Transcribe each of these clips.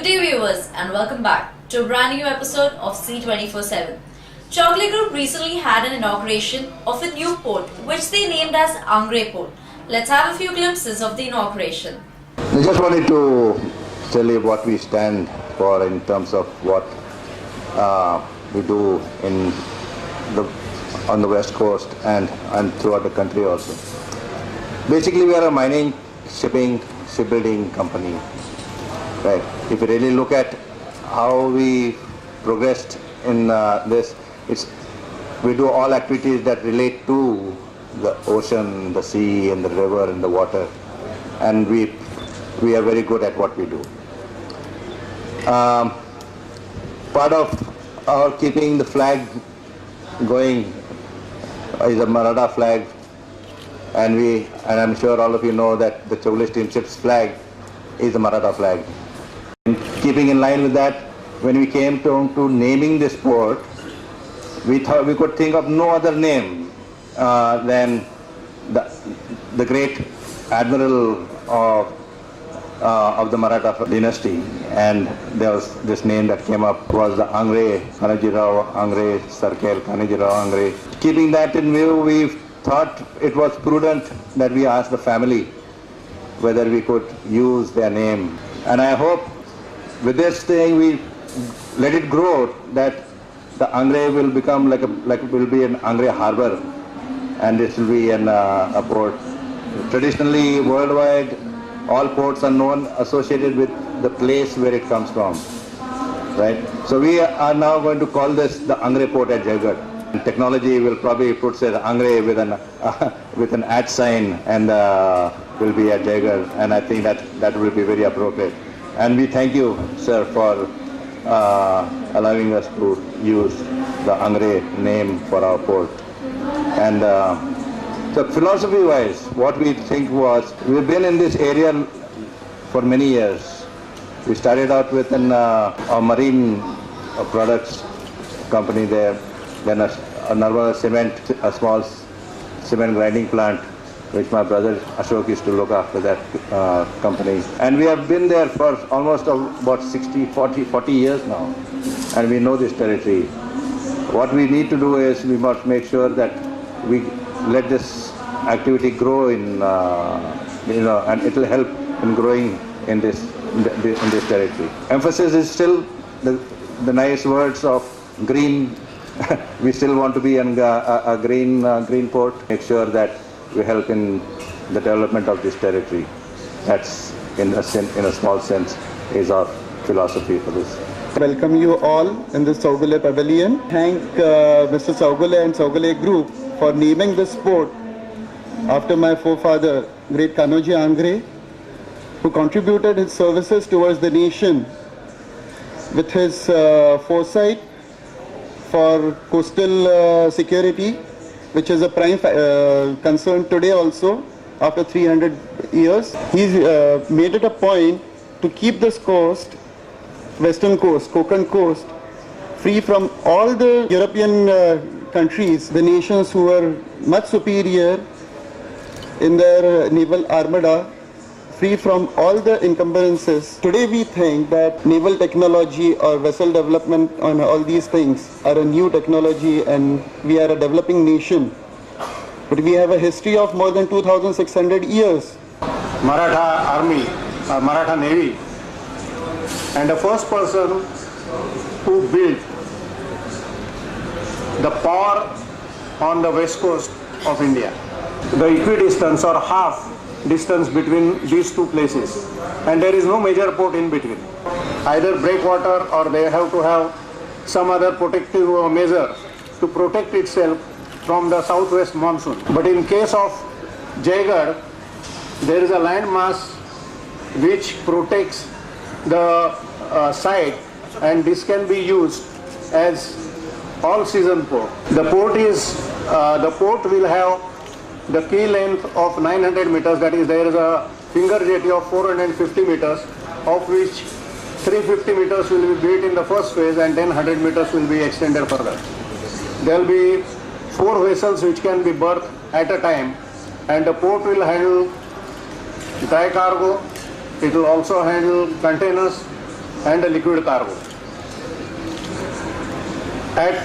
Good day viewers and welcome back to a brand new episode of C24/7. Chocolate Group recently had an inauguration of a new port which they named as Angre port. Let's have a few glimpses of the inauguration. I just wanted to tell you what we stand for in terms of what we do on the west coast and throughout the country also. Basically, we are a mining, shipbuilding company. Right. If you really look at how we progressed in this, we do all activities that relate to the ocean, the sea, and the river and the water, and we are very good at what we do. Part of our keeping the flag going is a Maratha flag, and I'm sure all of you know that the Chocolate Steamship's flag is a Maratha flag. Keeping in line with that, when we came to naming this port, we thought we could think of no other name than the great admiral of the Maratha dynasty, and there was this name that came up was the Angre, Kanajirao Angre, Sarkel Kanajirao Angre. Keeping that in view, we thought it was prudent that we asked the family whether we could use their name, and I hope with this thing we let it grow, that the Angre will become will be an Angre harbor, and this will be a port. Traditionally, worldwide, all ports are known associated with the place where it comes from, right? So we are now going to call this the Angre port at Jaigarh. Technology will probably put say the Angre with an @ sign and will be at Jaigarh, and I think that will be very appropriate. And we thank you, sir, for allowing us to use the Angre name for our port. And so philosophy-wise, what we think was, we've been in this area for many years. We started out with a marine products company there, then a small cement grinding plant, which my brother Ashok used to look after that company. And we have been there for almost about 40 years now, and we know this territory. What we need to do is we must make sure that we let this activity grow and it will help in growing in this territory. Emphasis is still the nice words of green. We still want to be a green port. Make sure that we help in the development of this territory. That's, in a small sense, is our philosophy for this. Welcome you all in the Saugule Pavilion. Thank Mr. Saugule and Saugule Group for naming this port after my forefather, great Kanoji Angre, who contributed his services towards the nation with his foresight for coastal security, which is a prime concern today also, after 300 years. He's made it a point to keep this coast, western coast, Konkan coast, free from all the European countries, the nations who are much superior in their naval armada, free from all the encumbrances. Today we think that naval technology or vessel development on all these things are a new technology, and we are a developing nation. But we have a history of more than 2,600 years. Maratha Army, Maratha Navy, and the first person who built the power on the west coast of India. The equidistance or half distance between these two places, and there is no major port in between, either breakwater or they have to have some other protective measure to protect itself from the southwest monsoon. But in case of Jaigarh, there is a land mass which protects the site, and this can be used as all-season port. The port will have the key length of 900 meters, that is, there is a finger jetty of 450 meters, of which 350 meters will be built in the first phase and then 100 meters will be extended further. There will be 4 vessels which can be berthed at a time, and the port will handle dry cargo, it will also handle containers, and a liquid cargo. At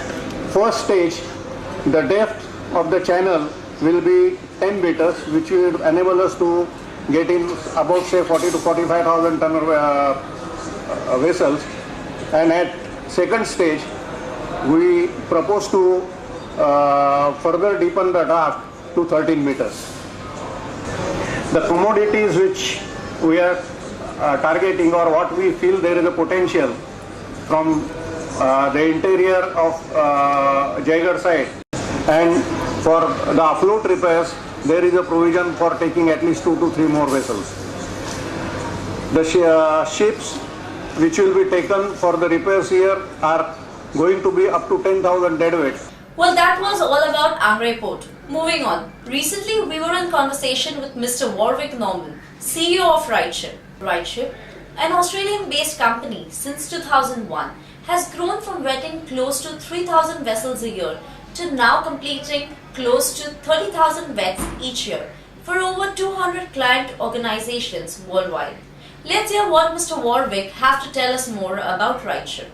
first stage, the depth of the channel will be 10 meters, which will enable us to get in about say 40 to 45,000 ton vessels. And at second stage, we propose to further deepen the draft to 13 meters. The commodities which we are targeting, or what we feel there is a potential from the interior of Jaigarh side, and for the afloat repairs there is a provision for taking at least 2 to 3 more vessels. The ships which will be taken for the repairs here are going to be up to 10,000 deadweight. Well, that was all about Angre Port. Moving on. Recently, we were in conversation with Mr. Warwick Norman, CEO of RideShip. RideShip, an Australian-based company since 2001, has grown from wetting close to 3,000 vessels a year to now completing close to 30,000 wets each year for over 200 client organizations worldwide. Let's hear what Mr. Warwick have to tell us more about RideShip.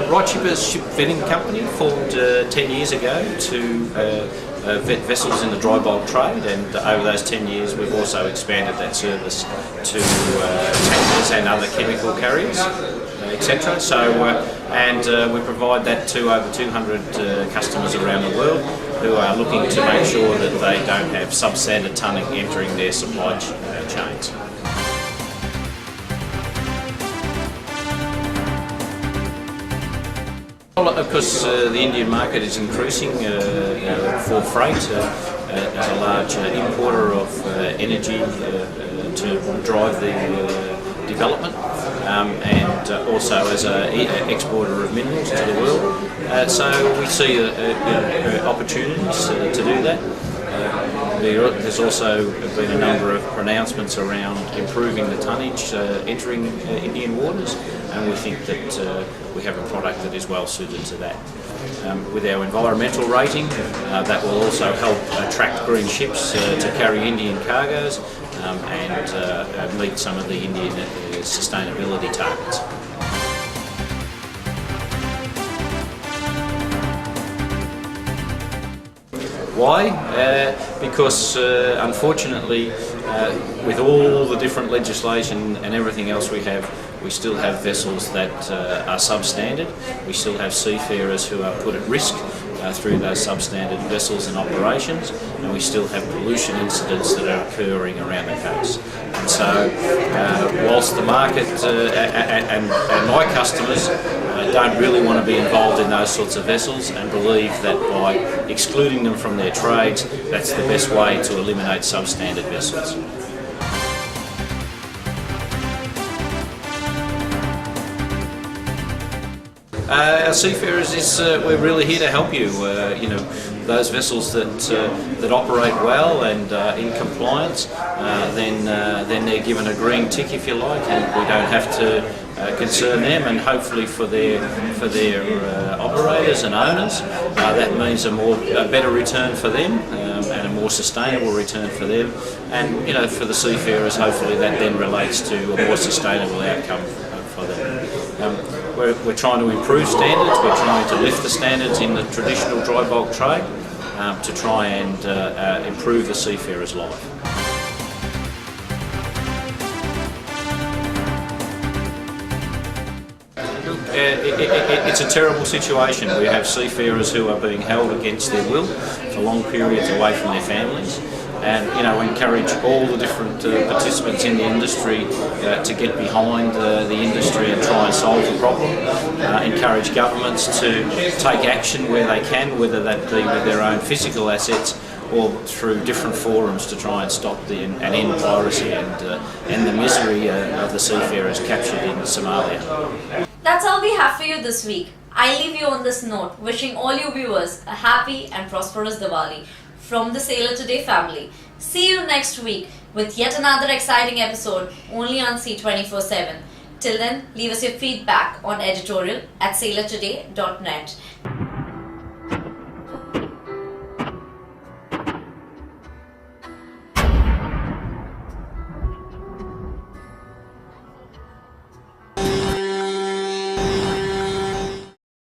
RideShip is a ship vetting company formed 10 years ago to vet vessels in the dry bulk trade, and over those 10 years we've also expanded that service to tankers and other chemical carriers, etc. We provide that to over 200 customers around the world who are looking to make sure that they don't have substandard tunning entering their supply chains. Well, of course, the Indian market is increasing for freight, as a large importer of energy to drive the development, and also as an exporter of minerals to the world. So we see opportunities to do that. There's also been a number of pronouncements around improving the tonnage entering Indian waters, and we think that we have a product that is well suited to that. With our environmental rating, that will also help attract green ships to carry Indian cargoes and meet some of the Indian sustainability targets. Why? Because unfortunately, with all the different legislation and everything else we still have vessels that are substandard. We still have seafarers who are put at risk through those substandard vessels and operations, and we still have pollution incidents that are occurring around the coast. And so, whilst the market and my customers don't really want to be involved in those sorts of vessels and believe that by excluding them from their trades, that's the best way to eliminate substandard vessels. Our seafarers we're really here to help you. Those vessels that operate well and in compliance, then they're given a green tick, if you like, and we don't have to concern them. And hopefully for their operators and owners, that means a better return for them and a more sustainable return for them. And for the seafarers, hopefully that then relates to a more sustainable outcome for them. We're trying to improve standards, we're trying to lift the standards in the traditional dry bulk trade to try and improve the seafarer's life. It's a terrible situation. We have seafarers who are being held against their will for long periods away from their families. And encourage all the different participants in the industry to get behind the industry and try and solve the problem. Encourage governments to take action where they can, whether that be with their own physical assets or through different forums to try and stop and end piracy and the misery of the seafarers captured in Somalia. That's all we have for you this week. I leave you on this note, wishing all you viewers a happy and prosperous Diwali from the Sailor Today family. See you next week with yet another exciting episode only on C24/7. Till then, leave us your feedback on editorial@sailortoday.net.